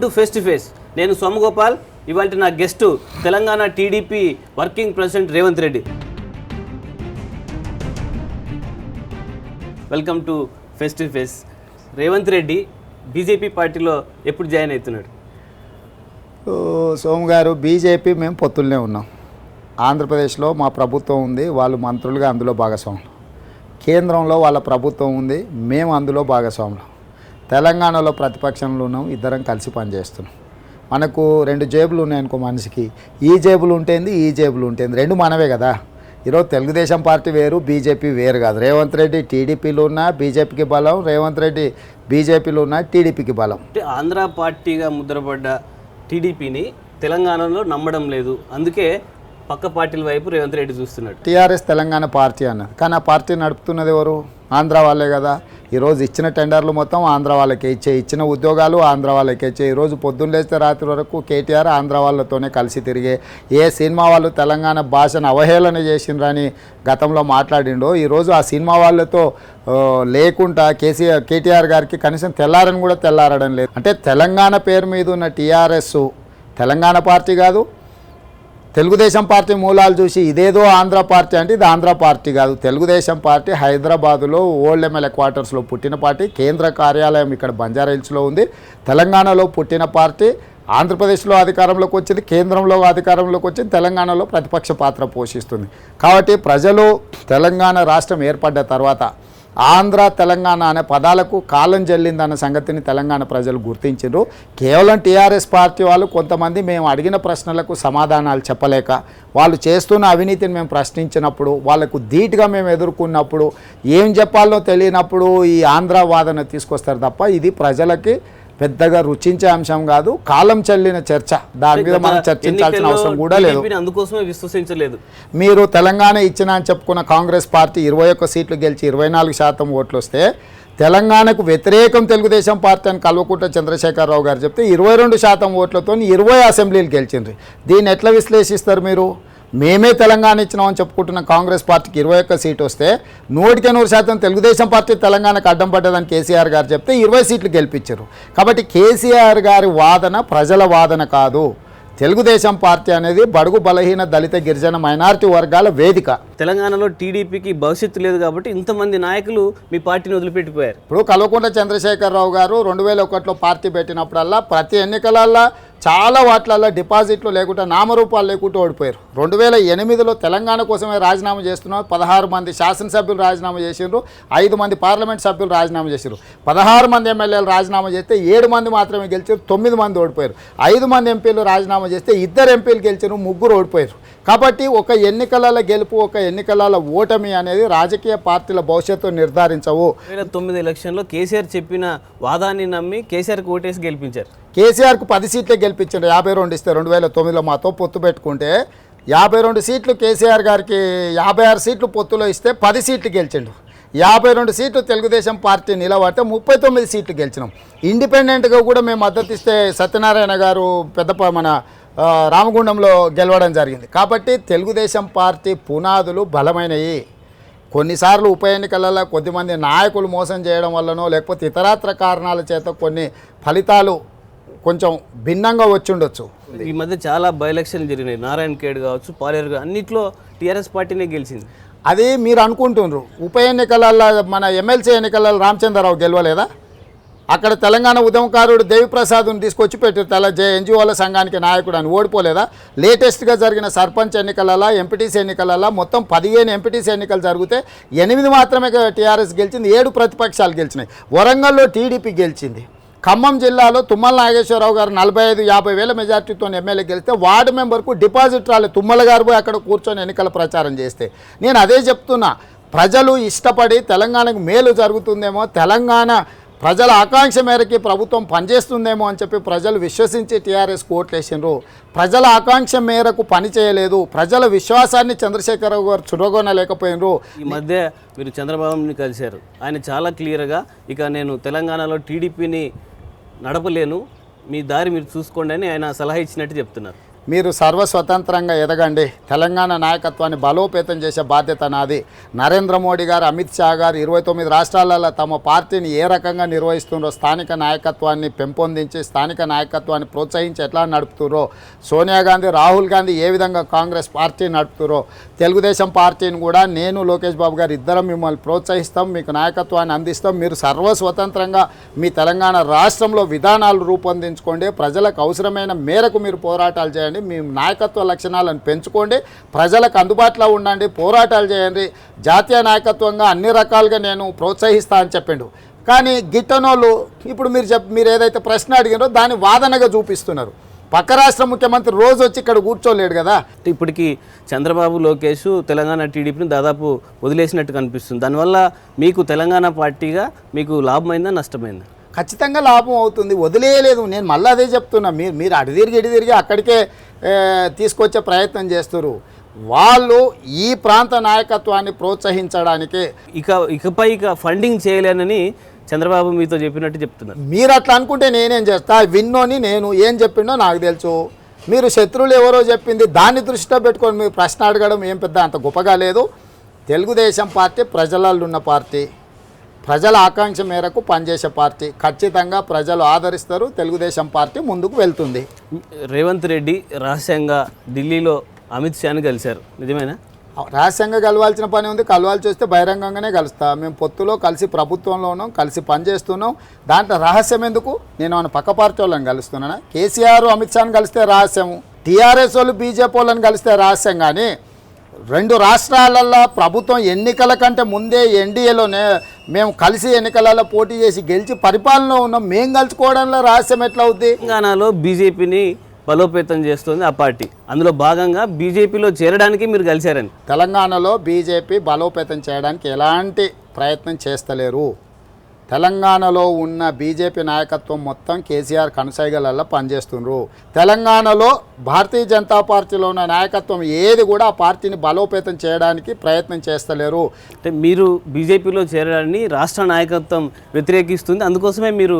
To face to face. నేను సోమగోపాల్. ఇవాళ నా guest Telangana TDP working president Revanth Reddy. Welcome to face to face. Revanth Reddy BJP పార్టీలో ఎప్పుడు జాయిన్ అవుతున్నాడు? సోము గారు, బీజేపీ మేము పొత్తుల్నే ఉన్నాం. ఆంధ్రప్రదేశ్లో మా ప్రభుత్వం ఉంది, వాళ్ళు మంత్రులుగా అందులో భాగస్వాములు. కేంద్రంలో వాళ్ళ ప్రభుత్వం ఉంది, మేము అందులో భాగస్వాములు. తెలంగాణలో ప్రతిపక్షంలో ఉన్నాం, ఇద్దరం కలిసి పనిచేస్తున్నాం. మనకు రెండు జేబులు ఉన్నాయనుకో మనిషికి, ఈ జేబులు ఉంటుంది, ఈ జేబులు ఉంటుంది, రెండు మనవే కదా. ఈరోజు తెలుగుదేశం పార్టీ వేరు, బీజేపీ వేరు కాదు. రేవంత్ రెడ్డి టీడీపీలో ఉన్న బీజేపీకి బలం, రేవంత్ రెడ్డి బీజేపీలో ఉన్న టీడీపీకి బలం. అంటే ఆంధ్ర పార్టీగా ముద్రపడ్డ టీడీపీని తెలంగాణలో నమ్మడం లేదు, అందుకే పక్క పార్టీల వైపు రేవంత్ రెడ్డి చూస్తున్నాడు. టీఆర్ఎస్ తెలంగాణ పార్టీ అన్నది, కానీ ఆ పార్టీ నడుపుతున్నది ఎవరు? ఆంధ్ర వాళ్ళే కదా. ఈరోజు ఇచ్చిన టెండర్లు మొత్తం ఆంధ్ర వాళ్ళకే ఇచ్చే, ఇచ్చిన ఉద్యోగాలు ఆంధ్ర వాళ్ళకే ఇచ్చే. ఈరోజు పొద్దున్న లేస్తే రాత్రి వరకు కేటీఆర్ ఆంధ్ర వాళ్ళతోనే కలిసి తిరిగే. ఏ సినిమా వాళ్ళు తెలంగాణ భాషను అవహేళన చేసిండ్రని గతంలో మాట్లాడిండో, ఈరోజు ఆ సినిమా వాళ్ళతో లేకుండా కేటీఆర్ గారికి కనీసం తెల్లారని కూడా తెల్లారడం లేదు. అంటే తెలంగాణ పేరు మీద ఉన్న టీఆర్ఎస్ తెలంగాణ పార్టీ కాదు. తెలుగుదేశం పార్టీ మూలాలు చూసి ఇదేదో ఆంధ్ర పార్టీ అంటే ఇది ఆంధ్ర పార్టీ కాదు. తెలుగుదేశం పార్టీ హైదరాబాదులో ఓల్డ్ ఎమ్మెల్యే క్వార్టర్స్లో పుట్టిన పార్టీ. కేంద్ర కార్యాలయం ఇక్కడ బంజారాహిల్స్లో ఉంది. తెలంగాణలో పుట్టిన పార్టీ. ఆంధ్రప్రదేశ్లో అధికారంలోకి వచ్చింది, కేంద్రంలో అధికారంలోకి వచ్చింది, తెలంగాణలో ప్రతిపక్ష పాత్ర పోషిస్తుంది. కాబట్టి ప్రజలు తెలంగాణ రాష్ట్రం ఏర్పడ్డ తర్వాత ఆంధ్ర తెలంగాణ అనే పదాలకు కాలం చెల్లిందన్న సంగతిని తెలంగాణ ప్రజలు గుర్తించారు. కేవలం టీఆర్ఎస్ పార్టీ వాళ్ళు కొంతమంది మేము అడిగిన ప్రశ్నలకు సమాధానాలు చెప్పలేక, వాళ్ళు చేస్తున్న అవినీతిని మేము ప్రశ్నించినప్పుడు, వాళ్ళకు ధీటుగా మేము ఎదుర్కొన్నప్పుడు, ఏం చెప్పాలో తెలియనప్పుడు ఈ ఆంధ్ర వాదన తీసుకొస్తారు తప్ప ఇది ప్రజలకి పెద్దగా రుచించే అంశం కాదు. కాలం చెల్లిన చర్చ, దాని మీద మనం చర్చించాల్సిన అవసరం కూడా లేదు. అందుకోసమే విశ్వసించలేదు. మీరు తెలంగాణ ఇచ్చిన అని చెప్పుకున్న కాంగ్రెస్ పార్టీ 21 సీట్లు గెలిచి 24% ఓట్లు వస్తే, తెలంగాణకు వ్యతిరేకం తెలుగుదేశం పార్టీ అని కల్వకుంట్ల చంద్రశేఖరరావు గారు చెప్తే 22% ఓట్లతో 20 అసెంబ్లీలు గెలిచిండ్రు. దీన్ని ఎట్లా విశ్లేషిస్తారు మీరు? మేమే తెలంగాణ ఇచ్చినామని చెప్పుకుంటున్న కాంగ్రెస్ పార్టీకి 21 సీటు వస్తే 100% తెలుగుదేశం పార్టీ తెలంగాణకు అడ్డం పడ్డదని కేసీఆర్ గారు చెప్తే 20 సీట్లు గెలిపించారు. కాబట్టి కేసీఆర్ గారి వాదన ప్రజల వాదన కాదు. తెలుగుదేశం పార్టీ అనేది బడుగు బలహీన దళిత గిరిజన మైనారిటీ వర్గాల వేదిక. తెలంగాణలో టీడీపీకి భవిష్యత్తు లేదు కాబట్టి ఇంతమంది నాయకులు మీ పార్టీని వదిలిపెట్టిపోయారు. ఇప్పుడు కల్వకుంట్ల చంద్రశేఖరరావు గారు 2001లో పార్టీ పెట్టినప్పుడల్లా ప్రతి ఎన్నికలల్లో చాలా వాటిలల్లో డిపాజిట్లు లేకుండా నామరూపాలు లేకుండా ఓడిపోయారు. 2008లో తెలంగాణ కోసమే రాజీనామా చేస్తున్నారు. 16 మంది శాసనసభ్యులు రాజీనామా చేసిండ్రు, 5 మంది పార్లమెంట్ సభ్యులు రాజీనామా చేశారు. 16 మంది ఎమ్మెల్యేలు రాజీనామా చేస్తే 7 మంది మాత్రమే గెలిచారు, 9 మంది ఓడిపోయారు. 5 మంది ఎంపీలు రాజీనామా చేస్తే 2 ఎంపీలు గెలిచారు, 3 ఓడిపోయారు. కాబట్టి ఒక ఎన్నికల గెలుపు, ఒక ఎన్నికల ఓటమి అనేది రాజకీయ పార్టీల భవిష్యత్తు నిర్ధారించవు. 2009 ఎలక్షన్లో కేసీఆర్ చెప్పిన వాదాన్ని నమ్మి కేసీఆర్కి ఓటేసి గెలిపించారు. కేసీఆర్కు 10 సీట్లే గెలిపించారు. 52 ఇస్తే 2009లో మాతో పొత్తు పెట్టుకుంటే 52 సీట్లు కేసీఆర్ గారికి 56 సీట్లు పొత్తులో ఇస్తే 10 సీట్లు గెలిచిండు. 52 సీట్లు తెలుగుదేశం పార్టీ నిలబడితే 39 సీట్లు గెలిచినాం. ఇండిపెండెంట్గా కూడా మేము మద్దతు ఇస్తే సత్యనారాయణ గారు మన రామగుండంలో గెలవడం జరిగింది. కాబట్టి తెలుగుదేశం పార్టీ పునాదులు బలమైనవి. కొన్నిసార్లు ఉప ఎన్నికలలో కొద్దిమంది నాయకులు మోసం చేయడం వల్లనో లేకపోతే ఇతరత్ర కారణాల చేత కొన్ని ఫలితాలు కొంచెం భిన్నంగా వచ్చి ఉండొచ్చు. ఈ మధ్య చాలా బై ఎలక్షన్లు జరిగినాయి. నారాయణ ఖేడ్ కావచ్చు, పాలేరు, అన్నింటిలో టీఆర్ఎస్ పార్టీనే గెలిచింది. అది మీరు అనుకుంటున్నారు. ఉప ఎన్నికలలో మన ఎమ్మెల్సీ ఎన్నికలలో రామచంద్రరావు గెలవలేదా? అక్కడ తెలంగాణ ఉద్యమకారుడు దేవిప్రసాద్ని తీసుకొచ్చి పెట్టారు ఎన్జిఓల సంఘానికి నాయకుడు అని. ఓడిపోలేదా? లేటెస్ట్గా జరిగిన సర్పంచ్ ఎన్నికలలో, ఎంపీటీసీ ఎన్నికలలో మొత్తం 15 ఎంపీటీసీ ఎన్నికలు జరిగితే 8 మాత్రమే టీఆర్ఎస్ గెలిచింది, 7 ప్రతిపక్షాలు గెలిచినాయి. వరంగల్లో టీడీపీ గెలిచింది. ఖమ్మం జిల్లాలో తుమ్మల నాగేశ్వరరావు గారు 45-50 వేల మెజార్టీతో ఎమ్మెల్యే గెలిస్తే వార్డు మెంబర్కు డిపాజిట్ రాలేదు. తుమ్మల గారు పోయి అక్కడ కూర్చొని ఎన్నికల ప్రచారం చేస్తే, నేను అదే చెప్తున్నా, ప్రజలు ఇష్టపడి తెలంగాణకు మేలు జరుగుతుందేమో, తెలంగాణ ప్రజల ఆకాంక్ష మేరకి ప్రభుత్వం పనిచేస్తుందేమో అని చెప్పి ప్రజలు విశ్వసించి టీఆర్ఎస్కు ఓట్లేసినారు. ప్రజల ఆకాంక్ష మేరకు పని చేయలేదు. ప్రజల విశ్వాసాన్ని చంద్రశేఖరరావు గారు చురగొనలేకపోయినారు. ఈ మధ్య మీరు చంద్రబాబుని కలిశారు. ఆయన చాలా క్లియర్గా ఇక నేను తెలంగాణలో టీడీపీని నడపలేను, మీ దారి మీరు చూసుకోండి అని ఆయన సలహా ఇచ్చినట్టు చెప్తున్నారు. మీరు సర్వస్వతంత్రంగా ఎదగండి. తెలంగాణ నాయకత్వాన్ని బలోపేతం చేసే బాధ్యత నాది. నరేంద్ర మోడీ గారు, అమిత్ షా గారు 29 రాష్ట్రాలలో తమ పార్టీని ఏ రకంగా నిర్వహిస్తున్నారో, స్థానిక నాయకత్వాన్ని పెంపొందించి స్థానిక నాయకత్వాన్ని ప్రోత్సహించి ఎట్లా నడుపుతురో, సోనియా గాంధీ, రాహుల్ గాంధీ ఏ విధంగా కాంగ్రెస్ పార్టీ నడుపుతురో, తెలుగుదేశం పార్టీని కూడా నేను, లోకేష్ బాబు గారు ఇద్దరం మిమ్మల్ని ప్రోత్సహిస్తాం, మీకు నాయకత్వాన్ని అందిస్తాం. మీరు సర్వస్వతంత్రంగా మీ తెలంగాణ రాష్ట్రంలో విధానాలు రూపొందించుకోండి. ప్రజలకు అవసరమైన మేరకు మీరు పోరాటాలు చేయండి. మీ నాయకత్వ లక్షణాలను పెంచుకోండి. ప్రజలకు అందుబాటులో ఉండండి. పోరాటాలు చేయండి. జాతీయ నాయకత్వంగా అన్ని రకాలుగా నేను ప్రోత్సహిస్తా అని చెప్పిండు. కానీ గిట్టనోళ్ళు ఇప్పుడు మీరు ఏదైతే ప్రశ్న అడిగినారో దాన్ని వాదనగా చూపిస్తున్నారు. పక్క రాష్ట్ర ముఖ్యమంత్రి రోజు వచ్చి ఇక్కడ కూర్చోలేడు కదా. ఇప్పటికి చంద్రబాబు, లోకేష్ తెలంగాణ టీడీపీని దాదాపు వదిలేసినట్టు కనిపిస్తుంది. దానివల్ల మీకు తెలంగాణ పార్టీగా మీకు లాభమైందా, నష్టమైందా? ఖచ్చితంగా లాభం అవుతుంది. వదిలేయలేదు. నేను మళ్ళీ అదే చెప్తున్నా. మీరు అటు తిరిగి అక్కడికే తీసుకొచ్చే ప్రయత్నం చేస్తారు. వాళ్ళు ఈ ప్రాంత నాయకత్వాన్ని ప్రోత్సహించడానికి ఇకపై ఫండింగ్ చేయలేనని చంద్రబాబు మీతో చెప్పినట్టు చెప్తున్నారు. మీరు అట్లా అనుకుంటే నేనేం చేస్తా? విన్నోని నేను ఏం చెప్పిండో నాకు తెలుసు. మీరు శత్రువులు ఎవరో చెప్పింది దాన్ని దృష్టిలో పెట్టుకొని మీరు ప్రశ్న అడగడం ఏం పెద్ద అంత గొప్పగా లేదు. తెలుగుదేశం పార్టీ ప్రజలలో ఉన్న పార్టీ, ప్రజల ఆకాంక్ష మేరకు పనిచేసే పార్టీ. ఖచ్చితంగా ప్రజలు ఆదరిస్తారు. తెలుగుదేశం పార్టీ ముందుకు వెళ్తుంది. రేవంత్ రెడ్డి రహస్యంగా ఢిల్లీలో అమిత్ షాని కలిశారు, నిజమేనా? రహస్యంగా కలవాల్సిన పని ఉంది. కలవాల్సి వస్తే బహిరంగంగానే కలుస్తా. మేము పొత్తులో కలిసి ప్రభుత్వంలో ఉన్నాం, కలిసి పనిచేస్తున్నాం. దాంట్లో రహస్యం ఎందుకు? నేను మన పక్క పార్టీ వాళ్ళని కలుస్తున్నానా? కేసీఆర్ అమిత్ షాని కలిస్తే రహస్యము, టీఆర్ఎస్ వాళ్ళు బీజేపీ వాళ్ళని కలిస్తే రహస్యం. కానీ 2 రాష్ట్రాలలో ప్రభుత్వం ఎన్నికల కంటే ముందే ఎన్డీఏలోనే మేము కలిసి ఎన్నికలలో పోటీ చేసి గెలిచి పరిపాలనలో ఉన్నాం. మేము కలుసుకోవడంలో రహస్యం ఎట్లా అవుద్ది? తెలంగాణలో బీజేపీని బలోపేతం చేస్తుంది ఆ పార్టీ. అందులో భాగంగా బీజేపీలో చేరడానికి మీరు కలిశారని. తెలంగాణలో బీజేపీ బలోపేతం చేయడానికి ఎలాంటి ప్రయత్నం చేస్తలేరు. తెలంగాణలో ఉన్న బీజేపీ నాయకత్వం మొత్తం కేసీఆర్ కనుసైగలల్లో పనిచేస్తున్నారు. తెలంగాణలో భారతీయ జనతా పార్టీలో ఉన్న నాయకత్వం ఏది కూడా ఆ పార్టీని బలోపేతం చేయడానికి ప్రయత్నం చేస్తలేరు. అంటే మీరు బీజేపీలో చేరడాన్ని రాష్ట్ర నాయకత్వం వ్యతిరేకిస్తుంది, అందుకోసమే మీరు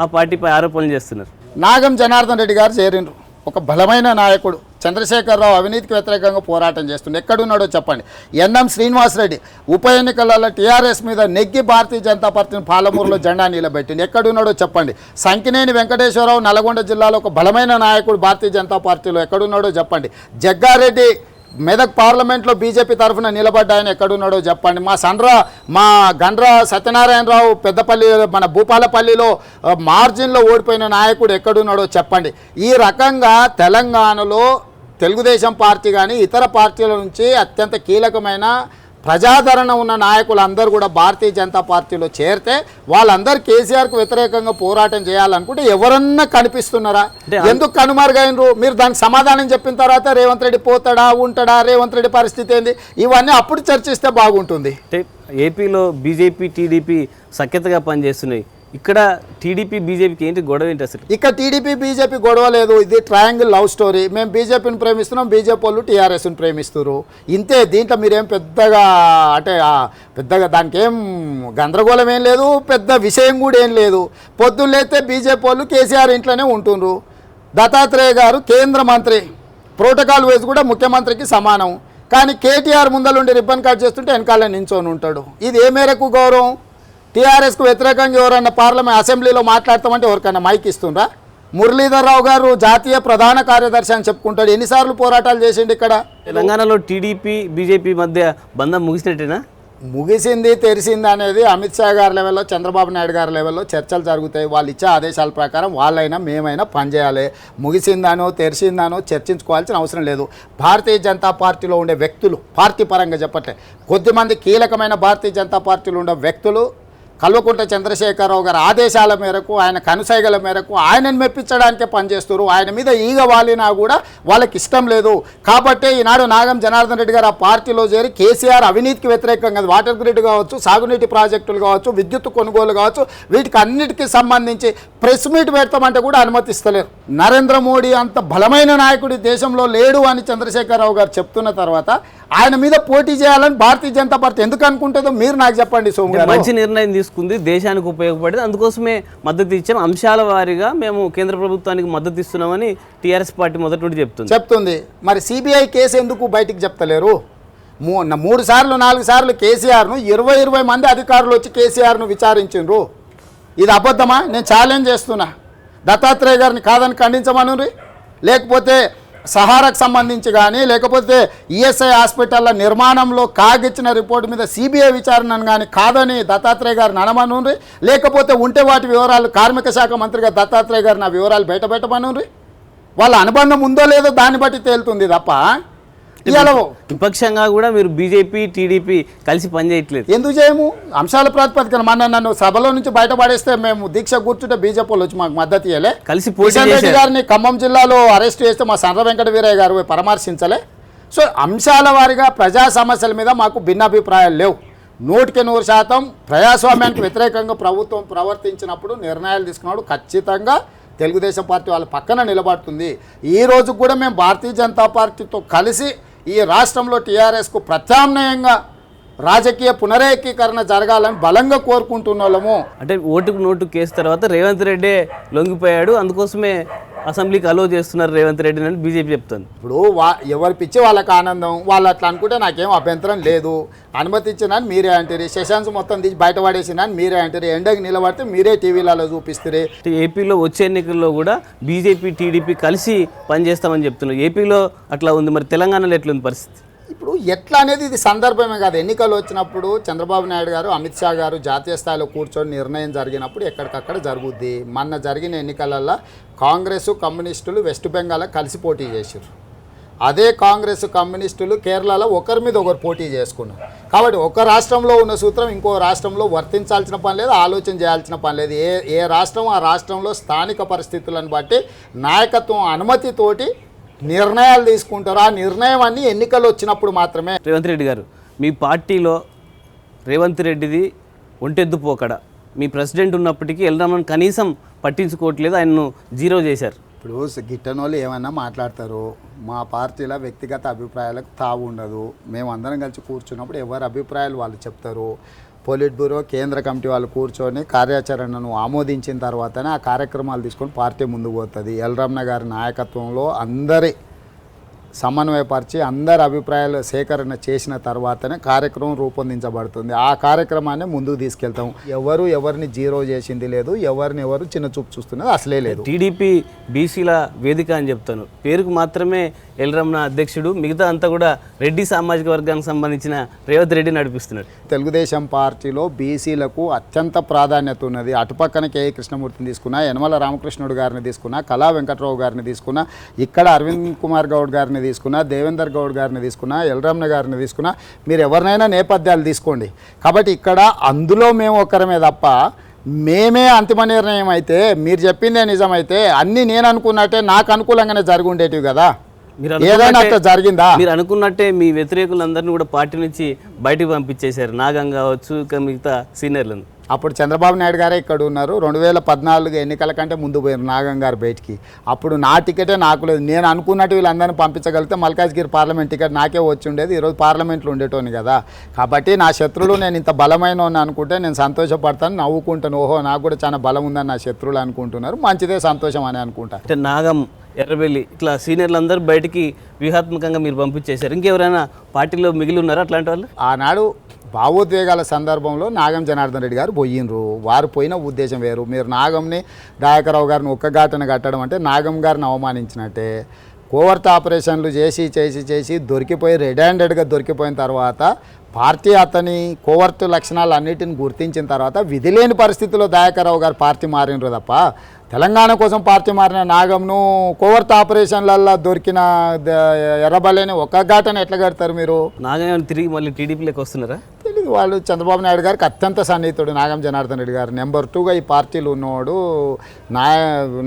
ఆ పార్టీపై ఆరోపణలు చేస్తున్నారు. నాగం జనార్దన్ రెడ్డి గారు చేరిండ్రు. ఒక బలమైన నాయకుడు. చంద్రశేఖరరావు అవినీతికి వ్యతిరేకంగా పోరాటం చేస్తుండే. ఎక్కడున్నాడో చెప్పండి. ఎన్ఎం శ్రీనివాసరెడ్డి ఉప ఎన్నికలలో టీఆర్ఎస్ మీద నెగ్గి భారతీయ జనతా పార్టీని పాలమూరులో జెండా నిలబెట్టింది. ఎక్కడున్నాడో చెప్పండి. సంకినేని వెంకటేశ్వరరావు నల్గొండ జిల్లాలో ఒక బలమైన నాయకుడు భారతీయ జనతా పార్టీలో. ఎక్కడున్నాడో చెప్పండి. జగ్గారెడ్డి మెదక్ పార్లమెంట్లో బీజేపీ తరఫున నిలబడ్డాయని ఎక్కడున్నాడో చెప్పండి. మా గండ్ర సత్యనారాయణరావు పెద్దపల్లి మన భూపాలపల్లిలో మార్జిన్లో ఓడిపోయిన నాయకుడు ఎక్కడున్నాడో చెప్పండి. ఈ రకంగా తెలంగాణలో తెలుగుదేశం పార్టీ కానీ ఇతర పార్టీల నుంచి అత్యంత కీలకమైన ప్రజాదరణ ఉన్న నాయకులందరూ కూడా భారతీయ జనతా పార్టీలో చేరితే వాళ్ళందరూ కేసీఆర్కు వ్యతిరేకంగా పోరాటం చేయాలనుకుంటే ఎవరన్నా కనిపిస్తున్నారా? ఎందుకు కనుమరుగైనరు? మీరు దానికి సమాధానం చెప్పిన తర్వాత రేవంత్ రెడ్డి పోతాడా, ఉంటాడా, రేవంత్ రెడ్డి పరిస్థితి ఏంది, ఇవన్నీ అప్పుడు చర్చిస్తే బాగుంటుంది. ఏపీలో బీజేపీ, టీడీపీ సఖ్యతగా పనిచేస్తున్నాయి. ఇక్కడ టీడీపీ, బీజేపీకి ఏంటి గొడవ ఏంటి అసలు? ఇక్కడ టీడీపీ, బీజేపీ గొడవ లేదు. ఇది ట్రయాంగిల్ లవ్ స్టోరీ. మేము బీజేపీని ప్రేమిస్తున్నాం, బీజేపీ వాళ్ళు టీఆర్ఎస్ని ప్రేమిస్తున్నారు. ఇంతే. దీంట్లో మీరేం పెద్దగా దానికి ఏం గందరగోళం ఏం లేదు, పెద్ద విషయం కూడా ఏం లేదు. పొద్దున్నైతే బీజేపీ వాళ్ళు కేసీఆర్ ఇంట్లోనే ఉంటుండ్రు. దత్తాత్రేయ గారు కేంద్ర మంత్రి, ప్రోటోకాల్ వైజ్ కూడా ముఖ్యమంత్రికి సమానం. కానీ కేటీఆర్ ముందలుండి రిబ్బన్ కట్ చేస్తుంటే వెనకాల నించొని ఉంటాడు. ఇది ఏ మేరకు గౌరవం? టీఆర్ఎస్కు వ్యతిరేకంగా ఎవరన్నా పార్లమెంట్ అసెంబ్లీలో మాట్లాడతామంటే ఎవరికైనా మైక్ ఇస్తుండ్రా? మురళీధర్ రావు గారు జాతీయ ప్రధాన కార్యదర్శి అని చెప్పుకుంటాడు. ఎన్నిసార్లు పోరాటాలు చేసిండు ఇక్కడ? తెలంగాణలో టీడీపీ, బీజేపీ మధ్య బంధం ముగిసినట్టేనా? ముగిసింది, తెరిసింది అనేది అమిత్ షా గారి లెవెల్లో, చంద్రబాబు నాయుడు గారి లెవెల్లో చర్చలు జరుగుతాయి. వాళ్ళు ఇచ్చే ఆదేశాల ప్రకారం వాళ్ళైనా మేమైనా పనిచేయాలి. ముగిసిందానో తెరిసిందానో చర్చించుకోవాల్సిన అవసరం లేదు. భారతీయ జనతా పార్టీలో ఉండే వ్యక్తులు, పార్టీ పరంగా చెప్పట్లే, కొద్దిమంది కీలకమైన భారతీయ జనతా పార్టీలో ఉండే వ్యక్తులు కల్వకుంట్ల చంద్రశేఖరరావు గారి ఆదేశాల మేరకు, ఆయన కనుసైగల మేరకు ఆయనను మెప్పించడానికే పనిచేస్తారు. ఆయన మీద ఈగ వాలినా కూడా వాళ్ళకి ఇష్టం లేదు. కాబట్టి ఈనాడు నాగం జనార్దన్ రెడ్డి గారు ఆ పార్టీలో చేరి కేసీఆర్ అవినీతికి వ్యతిరేకంగా వాటర్ గ్రిడ్ కావచ్చు, సాగునీటి ప్రాజెక్టులు కావచ్చు, విద్యుత్ కొనుగోలు కావచ్చు, వీటికి అన్నిటికీ సంబంధించి ప్రెస్ మీట్ పెడతామంటే కూడా అనుమతిస్తలేరు. నరేంద్ర మోడీ అంత బలమైన నాయకుడి దేశంలో లేడు అని చంద్రశేఖరరావు గారు చెప్తున్న తర్వాత ఆయన మీద పోటీ చేయాలని భారతీయ జనతా పార్టీ ఎందుకు అనుకుంటుందో మీరు నాకు చెప్పండి. సోము గారు, మంచి నిర్ణయం తీసుకుంది దేశానికి ఉపయోగపడేది, అందుకోసమే మద్దతు ఇచ్చాం, అంశాల వారీగా మేము కేంద్ర ప్రభుత్వానికి మద్దతు ఇస్తున్నామని టీఆర్ఎస్ పార్టీ మొదటి నుండి చెప్తుంది. మరి సిబిఐ కేసు ఎందుకు బయటికి చెప్తలేరు? 3 సార్లు 4 సార్లు కేసీఆర్ను 20 మంది అధికారులు వచ్చి కేసీఆర్ను విచారించిండ్రు. ఇది అబద్ధమా? నేను ఛాలెంజ్ చేస్తున్నా. దత్తాత్రేయ గారిని కాదని ఖండించమనుండ్రి, లేకపోతే సహారాకు సంబంధించి కానీ, లేకపోతే ఈఎస్ఐ హాస్పిటల్ల నిర్మాణంలో కాగిచ్చిన రిపోర్టు మీద సిబిఐ విచారణను కానీ కాదని దత్తాత్రేయ గారిని అనమనుండ్రి, లేకపోతే ఉంటే వాటి వివరాలు కార్మిక శాఖ మంత్రిగా దత్తాత్రేయ గారిని ఆ వివరాలు బయటపెట్టమనుండ్రి. వాళ్ళ అనుబంధం ఉందో లేదో దాన్ని బట్టి తేలుతుంది తప్ప విపక్షంగా కూడా మీరు బీజేపీ టీడీపీ కలిసి పనిచేయట్లేదు. ఎందుకు చేయము? అంశాల ప్రాతిపదికన మన నన్ను సభలో నుంచి బయటపడేస్తే మేము దీక్ష కూర్చుంటే బీజేపీ వాళ్ళు వచ్చి మాకు మద్దతు ఇవ్వలే. కలిసి రెడ్డి గారిని ఖమ్మం జిల్లాలో అరెస్ట్ చేస్తే మా సండ్ర వెంకట వీరయ్య గారు పరామర్శించలే. సో అంశాల వారిగా ప్రజా సమస్యల మీద మాకు భిన్నాభిప్రాయాలు లేవు. 100% ప్రజాస్వామ్యానికి వ్యతిరేకంగా ప్రభుత్వం ప్రవర్తించినప్పుడు నిర్ణయాలు తీసుకున్నాడు ఖచ్చితంగా తెలుగుదేశం పార్టీ వాళ్ళ పక్కన నిలబడుతుంది. ఈ రోజు కూడా మేము భారతీయ జనతా పార్టీతో కలిసి ఈ రాష్ట్రంలో టీఆర్ఎస్కు ప్రత్యామ్నాయంగా రాజకీయ పునరేకీకరణ జరగాలని బలంగా కోరుకుంటున్న వాళ్ళము. అంటే ఓటుకు నోటు కేసు తర్వాత రేవంత్ రెడ్డి లొంగిపోయాడు, అందుకోసమే అసెంబ్లీకి అలో చేస్తున్నారు రేవంత్ రెడ్డి అని బీజేపీ చెప్తుంది. ఇప్పుడు ఎవరి పిచ్చి వాళ్ళకి ఆనందం, వాళ్ళు అట్లా అనుకుంటే నాకేం అభ్యంతరం లేదు. అనుమతి ఇచ్చినని మీరే అంటారు, సెషన్స్ మొత్తం తీసి బయటపడేసినని మీరే అంటారు, ఎండకి నిలబడితే మీరే టీవీలలో చూపిస్తారు. ఏపీలో వచ్చే ఎన్నికల్లో కూడా బీజేపీ టీడీపీ కలిసి పనిచేస్తామని చెప్తున్నారు. ఏపీలో అట్లా ఉంది, మరి తెలంగాణలో ఎట్లుంది పరిస్థితి? ఇప్పుడు ఎట్లా అనేది ఇది సందర్భమే కాదు. ఎన్నికలు వచ్చినప్పుడు చంద్రబాబు నాయుడు గారు, అమిత్ షా గారు జాతీయ స్థాయిలో కూర్చొని నిర్ణయం జరిగినప్పుడు ఎక్కడికక్కడ జరుగుద్ది. మొన్న జరిగిన ఎన్నికలలో కాంగ్రెస్ కమ్యూనిస్టులు వెస్ట్ బెంగాల్లో కలిసి పోటీ చేశారు. అదే కాంగ్రెస్ కమ్యూనిస్టులు కేరళలో ఒకరి మీద ఒకరు పోటీ చేసుకున్నారు. కాబట్టి ఒక రాష్ట్రంలో ఉన్న సూత్రం ఇంకో రాష్ట్రంలో వర్తించాల్సిన పని లేదు, ఆలోచన చేయాల్సిన పని లేదు. ఏ రాష్ట్రం ఆ రాష్ట్రంలో స్థానిక పరిస్థితులను బట్టి నాయకత్వం అనుమతితోటి నిర్ణయాలు తీసుకుంటారు. ఆ నిర్ణయం అన్నీ ఎన్నికలు వచ్చినప్పుడు మాత్రమే. రేవంత్ రెడ్డి గారు, మీ పార్టీలో రేవంత్ రెడ్డిది ఒంటెద్దు పోకడ. మీ ప్రెసిడెంట్ ఉన్నప్పటికీ ఎల్రామన్ కనీసం పట్టించుకోవట్లేదు, ఆయన్ను జీరో చేశారు. ఇప్పుడు గిట్టనోళ్ళు ఏమన్నా మాట్లాడతారు. మా పార్టీలో వ్యక్తిగత అభిప్రాయాలకు తావు ఉండదు. మేమందరం కలిసి కూర్చున్నప్పుడు ఎవరి అభిప్రాయాలు వాళ్ళు చెప్తారు. పొలిట్ బ్యూరో కేంద్ర కమిటీ వాళ్ళు కూర్చొని కార్యాచరణను ఆమోదించిన తర్వాతనే ఆ కార్యక్రమాలు తీసుకొని పార్టీ ముందుకు పోతుంది. ఎల్రమణ గారి నాయకత్వంలో అందరి సమన్వయపరిచి అందరి అభిప్రాయాలు సేకరణ చేసిన తర్వాతనే కార్యక్రమం రూపొందించబడుతుంది. ఆ కార్యక్రమాన్ని ముందుకు తీసుకెళ్తాం. ఎవరిని జీరో చేసింది లేదు, ఎవరు చిన్న చూపు చూస్తున్నది అసలే లేదు. టీడీపీ బీసీల వేదిక అని చెప్తాను, పేరుకు మాత్రమే ఎల్రమణ అధ్యక్షుడు, మిగతా అంతా కూడా రెడ్డి సామాజిక వర్గానికి సంబంధించిన రేవంత్ రెడ్డి నడిపిస్తున్నాడు. తెలుగుదేశం పార్టీలో బీసీలకు అత్యంత ప్రాధాన్యత ఉన్నది. అటుపక్కన కేఏ కృష్ణమూర్తిని తీసుకున్నా, యనమల రామకృష్ణుడు గారిని తీసుకున్నా, కళా వెంకట్రావు గారిని తీసుకున్నా, ఇక్కడ అరవింద్ కుమార్ గౌడ్ గారిని తీసుకున్నా, దేవేందర్ గౌడ్ గారిని తీసుకున్నా, ఎల్రమణ గారిని తీసుకున్నా, మీరు ఎవరినైనా నేపథ్యాలు తీసుకోండి. కాబట్టి ఇక్కడ అందులో మేము ఒకరమే తప్ప మేమే అంతిమ నిర్ణయం అయితే, మీరు చెప్పిందే నిజమైతే అన్నీ నేను అనుకున్నట్టే నాకు అనుకూలంగానే జరిగి ఉండేటివి కదా. ఏదైనా అట్లా జరిగిందా? మీరు అనుకున్నట్టే మీ వ్యతిరేకులందరినీ కూడా పార్టీ నుంచి బయటకు పంపించేశారు, నాగం కావచ్చు, ఇంకా మిగతా సీనియర్లను. అప్పుడు చంద్రబాబు నాయుడు గారే ఇక్కడ ఉన్నారు. 2014 ఎన్నికల కంటే ముందు పోయారు నాగం గారు బయటికి. అప్పుడు నా టికెటే నాకు లేదు. నేను అనుకున్నట్టు వీళ్ళందరినీ పంపించగలిగితే మల్కాజ్గిరి పార్లమెంట్ టికెట్ నాకే వచ్చి ఉండేది, ఈరోజు పార్లమెంట్లో ఉండేటోని కదా. కాబట్టి నా శత్రువులు నేను ఇంత బలమైన అనుకుంటే నేను సంతోషపడతాను, నవ్వుకుంటాను. ఓహో నాకు కూడా చాలా బలం ఉందని నా శత్రువులు అనుకుంటున్నారు, మంచిదే, సంతోషం అని అనుకుంటా. అంటే నాగం, ఎర్రబెల్లి ఇట్లా సీనియర్లు అందరూ బయటికి వ్యూహాత్మకంగా మీరు పంపించేశారు. ఇంకెవరైనా పార్టీలో మిగిలి ఉన్నారా అట్లాంటి వాళ్ళు? ఆనాడు భావోద్వేగాల సందర్భంలో నాగం జనార్దన్ రెడ్డి గారు పోయినరు. వారు పోయిన ఉద్దేశం వేరు. మీరు నాగంని దయాకరావు గారిని ఒక్క ఘాటన కట్టడం అంటే నాగం గారిని అవమానించినట్టే. కోవర్ట్ ఆపరేషన్లు చేసి దొరికిపోయి రెడ్ హ్యాండెడ్గా దొరికిపోయిన తర్వాత పార్టీ అతని కోవర్ట్ లక్షణాలు అన్నిటిని గుర్తించిన తర్వాత విధి లేని పరిస్థితుల్లో దయాకరావు గారు పార్టీ మారినరు తప్ప తెలంగాణ కోసం పార్టీ మారిన నాగంను కోవర్ట్ ఆపరేషన్లల్లో దొరికిన ఎర్రబల్లిని ఒక్క ఘాటన ఎట్లా కడతారు మీరు? నాగం తిరిగి మళ్ళీ టీడీపీలోకి వస్తున్నారా? తెలియదు. వాళ్ళు చంద్రబాబు నాయుడు గారికి అత్యంత సన్నిహితుడు నాగం జనార్దన్ రెడ్డి గారు. నెంబర్ 2గా ఈ పార్టీలో ఉన్నవాడు.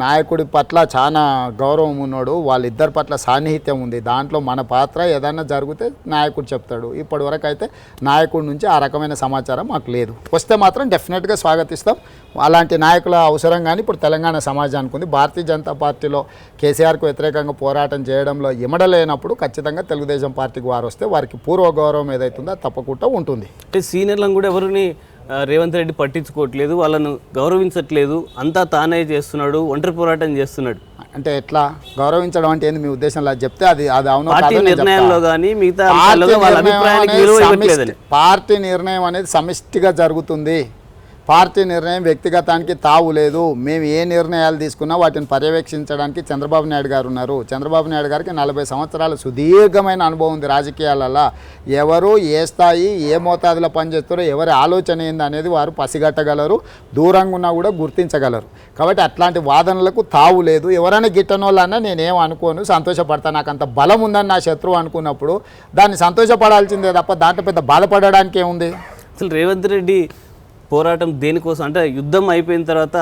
నాయకుడి పట్ల చాలా గౌరవం ఉన్నాడు. వాళ్ళిద్దరి పట్ల సాన్నిహిత్యం ఉంది. దాంట్లో మన పాత్ర ఏదైనా జరిగితే నాయకుడు చెప్తాడు. ఇప్పటి వరకు అయితే నాయకుడి నుంచి ఆ రకమైన సమాచారం మాకు లేదు. వస్తే మాత్రం డెఫినెట్గా స్వాగతిస్తాం. అలాంటి నాయకుల అవసరం కానీ ఇప్పుడు తెలంగాణ సమాజానికి ఉంది. భారతీయ జనతా పార్టీలో కేసీఆర్కు వ్యతిరేకంగా పోరాటం చేయడంలో ఇమడలేనప్పుడు ఖచ్చితంగా తెలుగుదేశం పార్టీకి వారు వస్తే వారికి పూర్వ గౌరవం ఏదైతుందో తప్పకుండా ఉంటుంది. అంటే సీనియర్లను కూడా ఎవరిని రేవంత్ రెడ్డి పట్టించుకోవట్లేదు, వాళ్ళను గౌరవించట్లేదు, అంతా తానే చేస్తున్నాడు, ఒంటరి పోరాటం చేస్తున్నాడు. అంటే ఎట్లా గౌరవించడం అంటే ఏంది మీ ఉద్దేశంలో అది చెప్తే అది అది అవును పార్టీ నిర్ణయాల్లో కానీ మిగతా వాళ్ళ అభిప్రాయానికి విలువ ఇవ్వట్లేదని. పార్టీ నిర్ణయం అనేది సమిష్టిగా జరుగుతుంది. పార్టీ నిర్ణయం వ్యక్తిగతానికి తావు లేదు. మేము ఏ నిర్ణయాలు తీసుకున్నా వాటిని పర్యవేక్షించడానికి చంద్రబాబు నాయుడు గారు ఉన్నారు. చంద్రబాబు నాయుడు గారికి 40 సంవత్సరాల సుదీర్ఘమైన అనుభవం ఉంది రాజకీయాలలో. ఎవరు ఏ స్థాయి ఏ మోతాదులో పనిచేస్తారో ఎవరి ఆలోచన ఏంది అనేది వారు పసిగట్టగలరు, దూరంగా ఉన్నా కూడా గుర్తించగలరు. కాబట్టి అట్లాంటి వాదనలకు తావు లేదు. ఎవరైనా గిట్టనోళ్ళన్నా నేనేం అనుకోను, సంతోషపడతాను. నాకు అంత బలం ఉందని నా శత్రువు అనుకున్నప్పుడు దాన్ని సంతోషపడాల్సిందే తప్ప దాంట్లో పెద్ద బాధపడడానికి ఏముంది? అసలు రేవంత్ రెడ్డి పోరాటం దేనికోసం అంటే యుద్ధం అయిపోయిన తర్వాత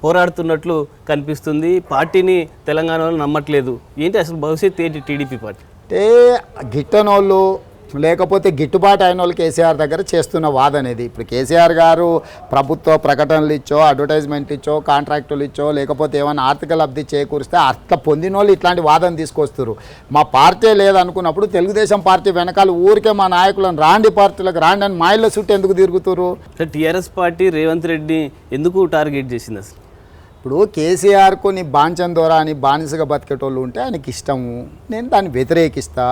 పోరాడుతున్నట్లు కనిపిస్తుంది. పార్టీని తెలంగాణలో నమ్మట్లేదు. ఏంటి అసలు భవిష్యత్తు ఏంటి టీడీపీ పార్టీ? అంటే గిట్టనోళ్ళు లేకపోతే గిట్టుబాటు అయిన వాళ్ళు కేసీఆర్ దగ్గర చేస్తున్న వాదన అనేది. ఇప్పుడు కేసీఆర్ గారు ప్రభుత్వ ప్రకటనలు ఇచ్చో, అడ్వర్టైజ్మెంట్ ఇచ్చో, కాంట్రాక్టులు ఇచ్చో, లేకపోతే ఏమైనా ఆర్థిక లబ్ధి చేకూరిస్తే అట్లా పొందిన వాళ్ళు ఇట్లాంటి వాదన తీసుకొస్తారు. మా పార్టీ లేదనుకున్నప్పుడు తెలుగుదేశం పార్టీ వెనకాల ఊరికే మా నాయకులను రాండి పార్టీలకు రాండి అని మాయిల చుట్టూ ఎందుకు తిరుగుతారు? టీఆర్ఎస్ పార్టీ రేవంత్ రెడ్డి ఎందుకు టార్గెట్ చేసింది అసలు? ఇప్పుడు కేసీఆర్కు నీ బాంచన్ ద్వారా అని బానిసగా బతికేటోళ్ళు ఉంటే ఆయనకి ఇష్టము, నేను దాన్ని వ్యతిరేకిస్తా.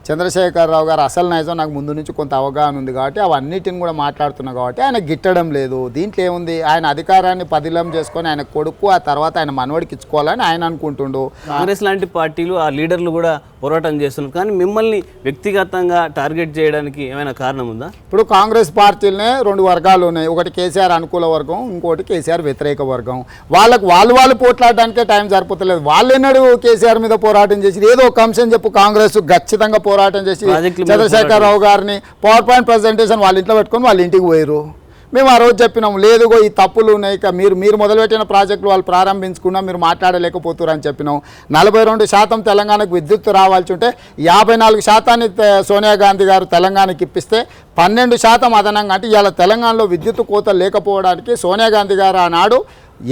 చంద్రశేఖరరావు గారు అసలు నైజం నాకు ముందు నుంచి కొంత అవగాహన ఉంది కాబట్టి అవన్నిటిని కూడా మాట్లాడుతున్నా కాబట్టి ఆయన గిట్టడం లేదు. దీంట్లో ఏముంది? ఆయన అధికారాన్ని పదిలం చేసుకొని ఆయన కొడుకు ఆ తర్వాత ఆయన మనవడికి ఇచ్చుకోవాలని ఆయన అనుకుంటుండు. కాంగ్రెస్ లాంటి పార్టీలు ఆ లీడర్లు కూడా పోరాటం చేస్తున్నారు, కానీ మిమ్మల్ని వ్యక్తిగతంగా టార్గెట్ చేయడానికి ఏమైనా కారణం ఉందా? ఇప్పుడు కాంగ్రెస్ పార్టీలనే 2 వర్గాలు ఉన్నాయి. ఒకటి కేసీఆర్ అనుకూల వర్గం, ఇంకోటి కేసీఆర్ వ్యతిరేక వర్గం. వాళ్ళు పోట్లాడడానికే టైం సరిపోతలేదు. వాళ్ళు ఎన్నడూ కేసీఆర్ మీద పోరాటం చేసి ఏదో ఒక అంశం చెప్పు కాంగ్రెస్ ఖచ్చితంగా పోరాటం చేసి చంద్రశేఖరరావు గారిని పవర్ పాయింట్ ప్రజెంటేషన్ వాళ్ళ ఇంట్లో పెట్టుకొని వాళ్ళ ఇంటికి పోయారు. మేము ఆ రోజు చెప్పినాము, లేదుగో ఈ తప్పులు ఉన్నాయి, ఇక మీరు మొదలుపెట్టిన ప్రాజెక్టులు వాళ్ళు ప్రారంభించుకున్నా మీరు మాట్లాడలేకపోతున్నారు అని చెప్పినాం. 42% తెలంగాణకు విద్యుత్ రావాల్సి ఉంటే 54% సోనియా గాంధీ గారు తెలంగాణకి ఇప్పిస్తే 12% అదనంగా, అంటే ఇవాళ తెలంగాణలో విద్యుత్ కోత లేకపోవడానికి సోనియా గాంధీ గారు ఆనాడు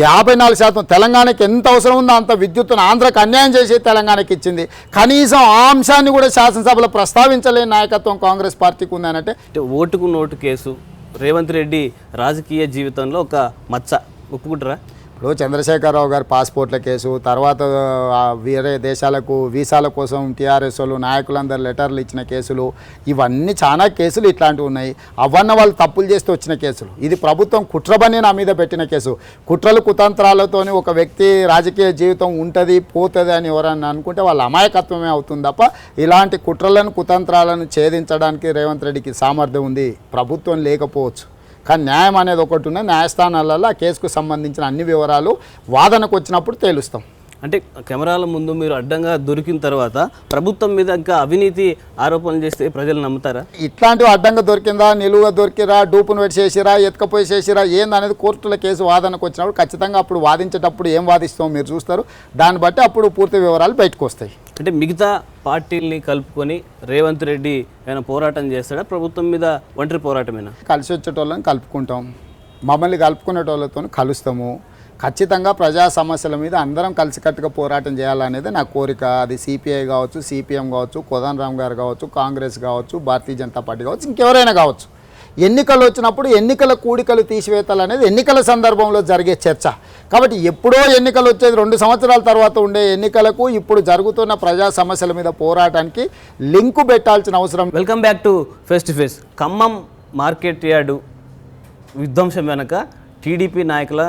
54% తెలంగాణకి ఎంత అవసరం ఉందో అంత విద్యుత్తును ఆంధ్రకు అన్యాయం చేసి తెలంగాణకి ఇచ్చింది. కనీసం ఆ అంశాన్ని కూడా శాసనసభలో ప్రస్తావించలేని నాయకత్వం కాంగ్రెస్ పార్టీకి ఉందనంటే ఓటుకు నోటు కేసు రేవంత్ రెడ్డి రాజకీయ జీవితంలో ఒక మచ్చ, ఒప్పుకుంటారా? ఇప్పుడు చంద్రశేఖరరావు గారి పాస్పోర్ట్ల కేసు, తర్వాత వేరే దేశాలకు వీసాల కోసం టీఆర్ఎస్ వాళ్ళు నాయకులందరూ లెటర్లు ఇచ్చిన కేసులు, ఇవన్నీ చాలా కేసులు ఇట్లాంటివి ఉన్నాయి. అవన్న వాళ్ళు తప్పులు చేస్తే వచ్చిన కేసులు. ఇది ప్రభుత్వం కుట్రబని నా మీద పెట్టిన కేసు. కుట్రలు కుతంత్రాలతోని ఒక వ్యక్తి రాజకీయ జీవితం ఉంటుంది పోతుంది అని ఎవరన్నా అనుకుంటే వాళ్ళ అమాయకత్వమే అవుతుంది తప్ప ఇలాంటి కుట్రలను కుతంత్రాలను ఛేదించడానికి రేవంత్ రెడ్డికి సామర్థ్యం ఉంది. ప్రభుత్వం లేకపోవచ్చు, కానీ న్యాయం అనేది ఒకటి ఉన్న న్యాయస్థానాలలో ఆ కేసుకు సంబంధించిన అన్ని వివరాలు వాదనకు వచ్చినప్పుడు తేలుస్తాం. అంటే కెమెరాల ముందు మీరు అడ్డంగా దొరికిన తర్వాత ప్రభుత్వం మీద ఇంకా అవినీతి ఆరోపణలు చేస్తే ప్రజలు నమ్ముతారా? ఇట్లాంటివి అడ్డంగా దొరికిందా, నిలువుగా దొరికిరా, డూపును పెట్టి చేసిరా, ఎత్తుకపోయి చేసిరా, ఏందనేది కోర్టుల కేసు వాదనకు వచ్చినప్పుడు ఖచ్చితంగా అప్పుడు వాదించేటప్పుడు ఏం వాదిస్తామో మీరు చూస్తారు. దాన్ని బట్టి అప్పుడు పూర్తి వివరాలు బయటకు వస్తాయి. అంటే మిగతా పార్టీల్ని కలుపుకొని రేవంత్ రెడ్డి ఏమైనా పోరాటం చేస్తాడా? ప్రభుత్వం మీద ఒంటరి పోరాటమేనా? కలిసి వచ్చేటోళ్ళని కలుపుకుంటాం, మమ్మల్ని కలుపుకునేటోళ్ళతో కలుస్తాము. ఖచ్చితంగా ప్రజా సమస్యల మీద అందరం కలిసికట్టుగా పోరాటం చేయాలనేది నా కోరిక. అది సిపిఐ కావచ్చు, సిపిఎం కావచ్చు, కోదండరామ్ గారు కావచ్చు, కాంగ్రెస్ కావచ్చు, భారతీయ జనతా పార్టీ కావచ్చు, ఇంకెవరైనా కావచ్చు. ఎన్నికలు వచ్చినప్పుడు ఎన్నికల కూడికలు తీసివేతలు అనేది ఎన్నికల సందర్భంలో జరిగే చర్చ. కాబట్టి ఎప్పుడో ఎన్నికలు వచ్చేది 2 సంవత్సరాల తర్వాత ఉండే ఎన్నికలకు ఇప్పుడు జరుగుతున్న ప్రజా సమస్యల మీద పోరాటానికి లింకు పెట్టాల్సిన అవసరం. Welcome back to face to face. Khammam market yard విధ్వంసం వెనక టీడీపీ నాయకుల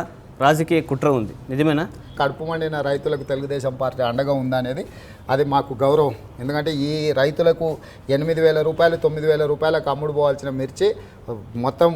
రాజకీయ కుట్ర ఉంది, నిజమేనా? కడుపు మండిన రైతులకు తెలుగుదేశం పార్టీ అండగా ఉందనేది అది మాకు గౌరవం. ఎందుకంటే ఈ రైతులకు 8,000 రూపాయలు 9,000 రూపాయలకు అమ్ముడు పోవాల్సిన మిర్చి మొత్తం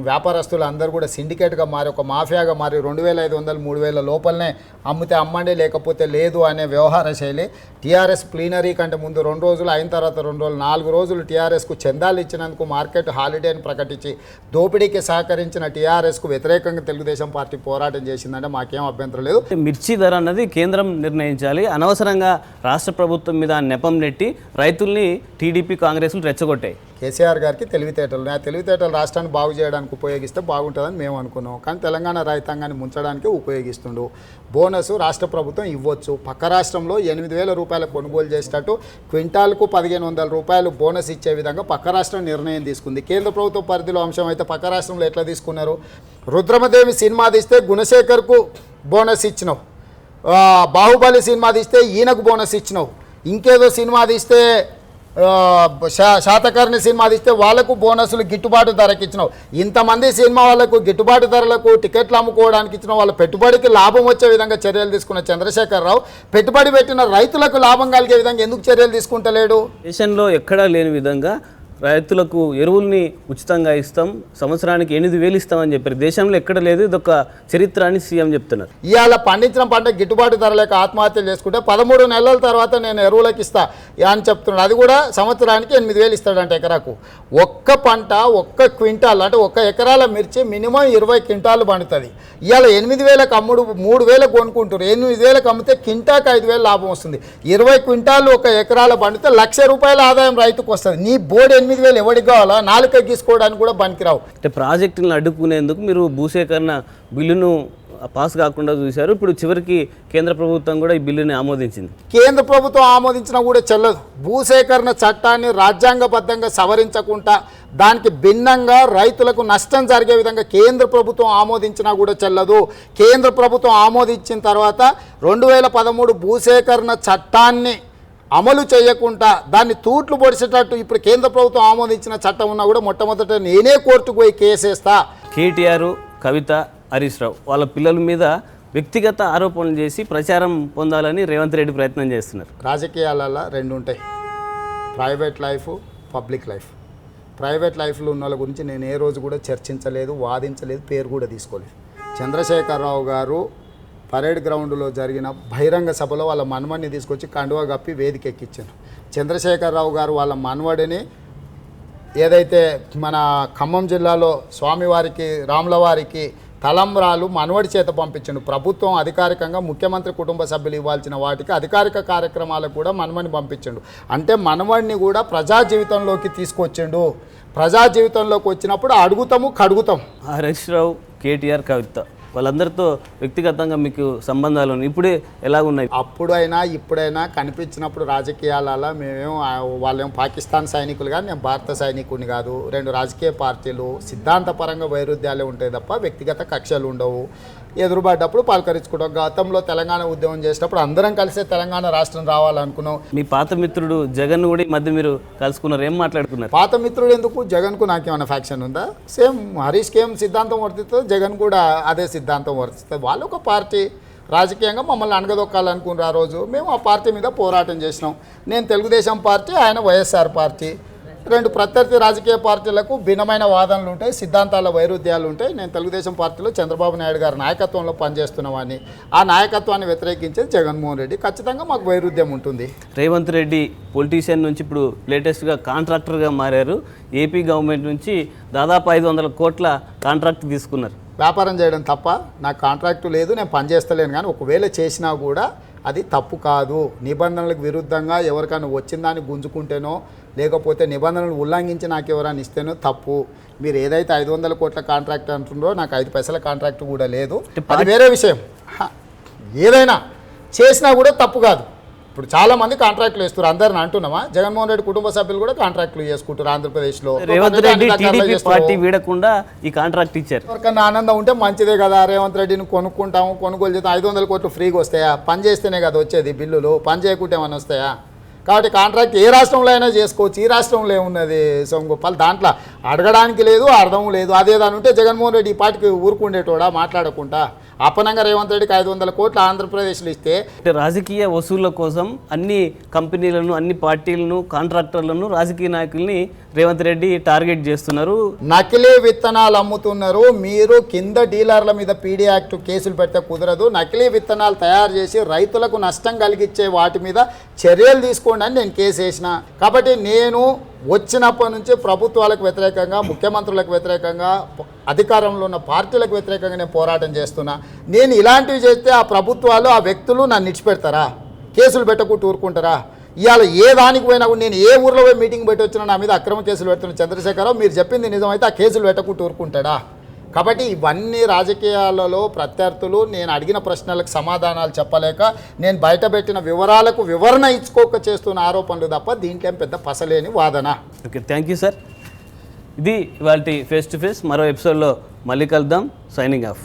వ్యాపారస్తులు అందరూ కూడా సిండికేట్గా మారి ఒక మాఫియాగా మారి 2,500 3,000 లోపలనే అమ్మితే అమ్మండి లేకపోతే లేదు అనే వ్యవహార శైలి. టీఆర్ఎస్ ప్లీనరీ కంటే ముందు 2 రోజులు, అయిన తర్వాత 2 రోజులు, 4 రోజులు టీఆర్ఎస్కు చందాలు ఇచ్చినందుకు మార్కెట్ హాలిడే అని ప్రకటించి దోపిడీకి సహకరించిన టీఆర్ఎస్కు వ్యతిరేకంగా తెలుగుదేశం పార్టీ పోరాటం చేసిందంటే మాకేం అభ్యంతరం లేదు. మిర్చి ధర అన్నది కేంద్రం నిర్ణయించాలి, అనవసరంగా రాష్ట్ర ప్రభుత్వం మీద నెపం నెట్టి రైతుల్ని టీడీపీ కాంగ్రెస్లు రెచ్చగొట్టాయి. కేసీఆర్ గారికి తెలివితేటలు, ఆ తెలివితేటలు రాష్ట్రాన్ని బాగు చేయడానికి ఉపయోగిస్తే బాగుంటుందని మేము అనుకున్నాం. కానీ తెలంగాణ రైతాంగాన్ని ముంచడానికి ఉపయోగిస్తుండు. బోనస్ రాష్ట్ర ప్రభుత్వం ఇవ్వచ్చు. పక్క రాష్ట్రంలో 8,000 రూపాయల కొనుగోలు చేసేటట్టు క్వింటాల్కు 1,500 రూపాయలు బోనస్ ఇచ్చే విధంగా పక్క రాష్ట్రం నిర్ణయం తీసుకుంది. కేంద్ర ప్రభుత్వ పరిధిలో అంశం అయితే పక్క రాష్ట్రంలో ఎట్లా తీసుకున్నారు? రుద్రమదేవి సినిమా తీస్తే గుణశేఖర్కు బోనస్ ఇచ్చినావు, బాహుబలి సినిమా తీస్తే ఈయనకు బోనస్ ఇచ్చినావు, ఇంకేదో సినిమా తీస్తే శాతకర్ణి సినిమా తీస్తే వాళ్ళకు బోనస్లు గిట్టుబాటు ధరకి ఇచ్చినావు. ఇంతమంది సినిమా వాళ్ళకు గిట్టుబాటు ధరలకు టికెట్లు అమ్ముకోవడానికి ఇచ్చిన వాళ్ళ పెట్టుబడికి లాభం వచ్చే విధంగా చర్యలు తీసుకున్న చంద్రశేఖరరావు పెట్టుబడి పెట్టిన రైతులకు లాభం కలిగే విధంగా ఎందుకు చర్యలు తీసుకుంటలేడు? దేశంలో ఎక్కడా లేని విధంగా రైతులకు ఎరువుల్ని ఉచితంగా ఇస్తాం, సంవత్సరానికి 8,000 ఇస్తామని చెప్పారు. దేశంలో ఎక్కడ లేదు, ఇదొక చరిత్ర అని సీఎం చెప్తున్నారు. ఇవాళ పండించిన పంట గిట్టుబాటు ధర లేక ఆత్మహత్యలు చేసుకుంటే 13 నెలల తర్వాత నేను ఎరువులకు ఇస్తా అని చెప్తున్నాడు. అది కూడా సంవత్సరానికి 8,000 ఇస్తాడంట ఎకరాకు. ఒక్క పంట, ఒక్క క్వింటాల్ అంటే ఒక్క ఎకరాల మిర్చి మినిమం 20 క్వింటాలు పండుతుంది. ఇవాళ 8,000కు అమ్ముడు 3,000 కొనుక్కుంటారు. 8,000కు అమ్మితే కింటాకు 5,000 లాభం వస్తుంది. 20 క్వింటాలు ఒక ఎకరాల పండితే ₹1,00,000 ఆదాయం రైతుకు వస్తుంది. నీ బోర్డు 8,000 ఎవరికి కావాలా? 4 గీసుకోవడానికి కూడా పనికిరావు. అంటే ప్రాజెక్టులను అడ్డుకునేందుకు మీరు భూసేకరణ బిల్లును పాస్ కాకుండా చూశారు. ఇప్పుడు చివరికి కేంద్ర ప్రభుత్వం కూడా ఈ బిల్లుని ఆమోదించింది. కేంద్ర ప్రభుత్వం ఆమోదించినా కూడా చెల్లదు. భూసేకరణ చట్టాన్ని రాజ్యాంగబద్ధంగా సవరించకుండా దానికి భిన్నంగా రైతులకు నష్టం జరిగే విధంగా కేంద్ర ప్రభుత్వం ఆమోదించినా కూడా చెల్లదు. కేంద్ర ప్రభుత్వం ఆమోదించిన తర్వాత 2013 భూసేకరణ చట్టాన్ని అమలు చేయకుండా దాన్ని తూట్లు పొడిచేటట్టు ఇప్పుడు కేంద్ర ప్రభుత్వం ఆమోదించిన చట్టం ఉన్నా కూడా మొట్టమొదట నేనే కోర్టుకు పోయి కేసేస్తా. కేటీఆర్, కవిత, హరీష్ రావు వాళ్ళ పిల్లల మీద వ్యక్తిగత ఆరోపణలు చేసి ప్రచారం పొందాలని రేవంత్ రెడ్డి ప్రయత్నం చేస్తున్నారు. రాజకీయాలలో 2 ఉంటాయి, private life, public life. Private లైఫ్లో ఉన్న వాళ్ళ గురించి నేను ఏ రోజు కూడా చర్చించలేదు, వాదించలేదు, పేరు కూడా తీసుకోలేదు. చంద్రశేఖరరావు గారు పరేడ్ గ్రౌండ్లో జరిగిన బహిరంగ సభలో వాళ్ళ మనవడిని తీసుకొచ్చి కండువా కప్పి వేదిక ఎక్కించారు. చంద్రశేఖరరావు గారు వాళ్ళ మనవడిని ఏదైతే మన ఖమ్మం జిల్లాలో స్వామివారికి రాములవారికి తలంబ్రాలు మనవడి చేత పంపించండు. ప్రభుత్వం అధికారికంగా ముఖ్యమంత్రి కుటుంబ సభ్యులు ఇవ్వాల్సిన వాటికి అధికారిక కార్యక్రమాలకు కూడా మనవడిని పంపించండు. అంటే మనవడిని కూడా ప్రజా జీవితంలోకి తీసుకొచ్చిండు. ప్రజా జీవితంలోకి వచ్చినప్పుడు అడుగుతాము కడుగుతాం. హరీష్ రావు, కేటీఆర్, కవిత వాళ్ళందరితో వ్యక్తిగతంగా మీకు సంబంధాలు ఇప్పుడే ఎలాగున్నాయి? అప్పుడైనా ఇప్పుడైనా కనిపించినప్పుడు రాజకీయాలలో మేమేం వాళ్ళేం పాకిస్తాన్ సైనికులు కానీ నేను భారత సైనికుని కాదు. 2 రాజకీయ పార్టీలు సిద్ధాంతపరంగా వైరుధ్యాలే ఉంటాయి తప్ప వ్యక్తిగత కక్షలు ఉండవు. ఎదురుపడ్డప్పుడు పలకరించుకుంటాం. గతంలో తెలంగాణ ఉద్యమం చేసినప్పుడు అందరం కలిసే తెలంగాణ రాష్ట్రం రావాలనుకున్నాం. మీ పాత మిత్రుడు జగన్ కూడా ఈ మధ్య మీరు కలుసుకున్నారు, ఏం మాట్లాడుకున్నారు? పాత మిత్రుడు ఎందుకు? జగన్కు నాకేమైనా ఫ్యాక్షన్ ఉందా? సేమ్ హరీష్కి ఏం సిద్ధాంతం వర్తిస్తుందో జగన్ కూడా అదే సిద్ధాంతం వర్తిస్తుంది. వాళ్ళు ఒక పార్టీ, రాజకీయంగా మమ్మల్ని అణగదొక్కాలనుకున్నారు. ఆ రోజు మేము ఆ పార్టీ మీద పోరాటం చేసినాం. నేను తెలుగుదేశం పార్టీ, ఆయన వైఎస్ఆర్ పార్టీ. 2 ప్రత్యర్థి రాజకీయ పార్టీలకు భిన్నమైన వాదనలు ఉంటాయి, సిద్ధాంతాల వైరుధ్యాలు ఉంటాయి. నేను తెలుగుదేశం పార్టీలో చంద్రబాబు నాయుడు గారి నాయకత్వంలో పనిచేస్తున్నవాడిని. ఆ నాయకత్వాన్ని వ్యతిరేకించేది జగన్మోహన్ రెడ్డి. ఖచ్చితంగా మాకు వైరుధ్యం ఉంటుంది. రేవంత్ రెడ్డి పొలిటీషియన్ నుంచి ఇప్పుడు లేటెస్ట్గా కాంట్రాక్టర్గా మారారు. ఏపీ గవర్నమెంట్ నుంచి దాదాపు 500 కోట్ల కాంట్రాక్ట్ తీసుకున్నారు. వ్యాపారం చేయడం తప్ప? నాకు కాంట్రాక్టు లేదు, నేను పనిచేస్తలేను. కానీ ఒకవేళ చేసినా కూడా అది తప్పు కాదు. నిబంధనలకు విరుద్ధంగా ఎవరికైనా వచ్చిన దాన్ని గుంజుకుంటేనో లేకపోతే నిబంధనలు ఉల్లంఘించి నాకు ఎవరైనా ఇస్తేనో తప్పు. మీరు ఏదైతే 500 కోట్ల కాంట్రాక్ట్ అంటుండ్రో నాకు 5 పైసల కాంట్రాక్ట్ కూడా లేదు, అది వేరే విషయం. ఏదైనా చేసినా కూడా తప్పు కాదు. ఇప్పుడు చాలామంది కాంట్రాక్టులు వేస్తారు, అందరిని అంటున్నామా? జగన్మోహన్ రెడ్డి కుటుంబ సభ్యులు కూడా కాంట్రాక్టులు చేసుకుంటారు ఆంధ్రప్రదేశ్లో. రేవంత్ రెడ్డి టీడీపీ పార్టీ వీడకుండా ఈ కాంట్రాక్ట్ ఇచ్చారు. ఎవరికన్నా ఆనందం ఉంటే మంచిదే కదా. రేవంత్ రెడ్డిని కొనుక్కుంటాము, కొనుగోలు చేస్తాం. 500 కోట్లు ఫ్రీగా వస్తాయా? పని చేస్తేనే కదా వచ్చేది బిల్లులు, పని చేయకుంటే ఏమైనా వస్తాయా? కాబట్టి కాంట్రాక్ట్ ఏ రాష్ట్రంలో అయినా చేసుకోవచ్చు. ఈ రాష్ట్రంలో ఏమున్నది సోమగోపాల్? దాంట్లో అడగడానికి లేదు, అర్థం లేదు. అదే దాని ఉంటే జగన్మోహన్ రెడ్డి ఈ పార్టీకి ఊరుకుండేటోడా మాట్లాడకుండా? అపనంగా రేవంత్ రెడ్డికి 500 కోట్లు ఆంధ్రప్రదేశ్లో ఇస్తే రాజకీయ వసూళ్ల కోసం అన్ని కంపెనీలను, అన్ని పార్టీలను, కాంట్రాక్టర్లను, రాజకీయ నాయకుల్ని రేవంత్ రెడ్డి టార్గెట్ చేస్తున్నారు. నకిలీ విత్తనాలు అమ్ముతున్నారు. మీరు కింద డీలర్ల మీద పీడీ యాక్ట్ కేసులు పెడితే కుదరదు. నకిలీ విత్తనాలు తయారు చేసి రైతులకు నష్టం కలిగించే వాటి మీద చర్యలు తీసుకోండి అని నేను కేసు వేసిన. కాబట్టి నేను వచ్చినప్పటి నుంచి ప్రభుత్వాలకు వ్యతిరేకంగా, ముఖ్యమంత్రులకు వ్యతిరేకంగా, అధికారంలో ఉన్న పార్టీలకు వ్యతిరేకంగా నేను పోరాటం చేస్తున్నా. నేను ఇలాంటివి చేస్తే ఆ ప్రభుత్వాలు, ఆ వ్యక్తులు నన్ను ఇచ్చిపెడతారా? కేసులు పెట్టకుండా ఊరుకుంటారా? ఇవాళ ఏ దానికి పోయినా కూడా నేను ఏ ఊర్లో పోయి మీటింగ్ పెట్టి వచ్చినా నా మీద అక్రమ కేసులు పెడుతున్న చంద్రశేఖరరావు మీరు చెప్పింది నిజమైతే ఆ కేసులు పెట్టకుంటూ ఊరుకుంటాడా? కాబట్టి ఇవన్నీ రాజకీయాలలో ప్రత్యర్థులు నేను అడిగిన ప్రశ్నలకు సమాధానాలు చెప్పలేక నేను బయటపెట్టిన వివరాలకు వివరణ ఇచ్చుకోక చేస్తున్న ఆరోపణలు తప్ప దీంట్లో ఏం పెద్ద పసలేని వాదన. Okay, thank you sir. ఇది ఇవాళ ఫేస్ టు ఫేస్. మరో ఎపిసోడ్లో మళ్ళీ కలుద్దాం. Signing off.